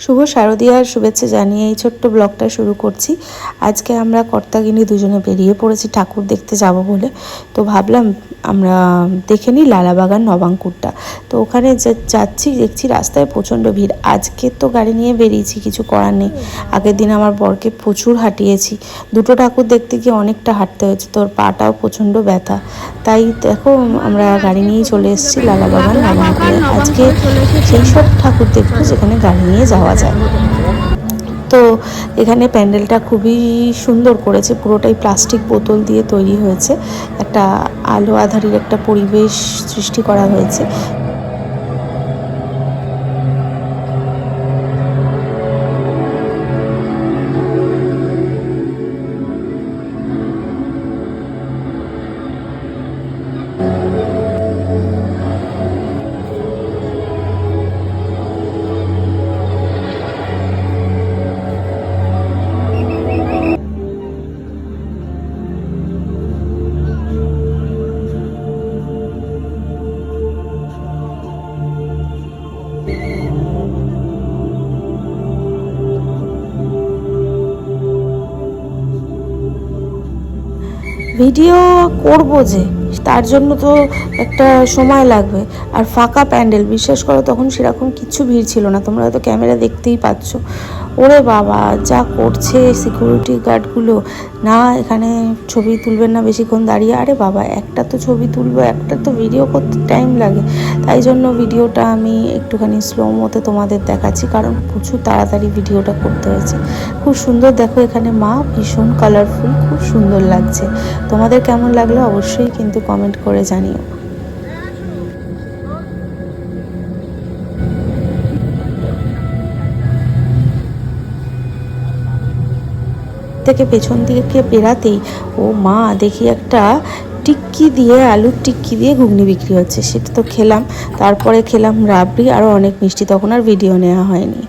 শুভ শারদীয়ার শুভেচ্ছা জানিয়ে এই ছোট্ট ব্লগটা শুরু করছি। আজকে আমরা কর্তাগিনী দুজনে বেরিয়ে পড়েছি ঠাকুর দেখতে যাব বলে। তো ভাবলাম আমরা দেখে নিই লালাবাগান নবাঙ্কুরটা। তো ওখানে যাচ্ছি, দেখছি রাস্তায় প্রচণ্ড ভিড়। আজকে তো গাড়ি নিয়ে বেরিয়েছি, কিছু করার নেই। আগের দিন আমার বরকে প্রচুর হাঁটিয়েছি, দুটো ঠাকুর দেখতে গিয়ে অনেকটা হাঁটতে হয়েছে, তোর পাটাও প্রচণ্ড ব্যথা। তাই দেখো আমরা গাড়ি নিয়েই চলে এসেছি লালাবাগান নবাঙ্কুরে। আজকে সেই সব ঠাকুর দেখবো যেখানে গাড়ি নিয়ে যাওয়া যায়। তো এখানে প্যান্ডেলটা খুবই সুন্দর করেছে, পুরোটাই প্লাস্টিক বোতল দিয়ে তৈরি হয়েছে, একটা আলো আঁধারির একটা পরিবেশ সৃষ্টি করা হয়েছে। ভিডিও করব যে, তার জন্য তো একটা সময় লাগবে। আর ফাঁকা প্যান্ডেল, বিশ্বাস করো তখন সেরকম কিছু ভিড় ছিল না, তোমরা হয়তো ক্যামেরা দেখতেই পাচ্ছ। ওরে বাবা যা করছে সিকিউরিটি গার্ডগুলো, না এখানে ছবি তুলবেন না বেশিক্ষণ দাঁড়িয়ে। আরে বাবা একটা তো ছবি তুলবো, একটা তো ভিডিও করতে টাইম লাগে। তাই জন্য ভিডিওটা আমি একটুখানি স্লো মোতে তোমাদের দেখাচ্ছি, কারণ প্রচুর তাড়াতাড়ি ভিডিওটা করতে হয়েছে। খুব সুন্দর দেখো এখানে মা, ভীষণ কালারফুল, খুব সুন্দর লাগছে। তোমাদের কেমন লাগলো অবশ্যই কিন্তু কমেন্ট করে জানিও। থেকে পেছন দিকে বেরাতেই ও মা দেখি একটা টিক্কি দিয়ে, আলুর টিক্কি দিয়ে ঘুগনি বিক্রি হচ্ছে। সেটা তো খেলাম, তারপরে খেলাম রাবড়ি, আরও অনেক মিষ্টি, তখন আর ভিডিও নেওয়া হয়নি।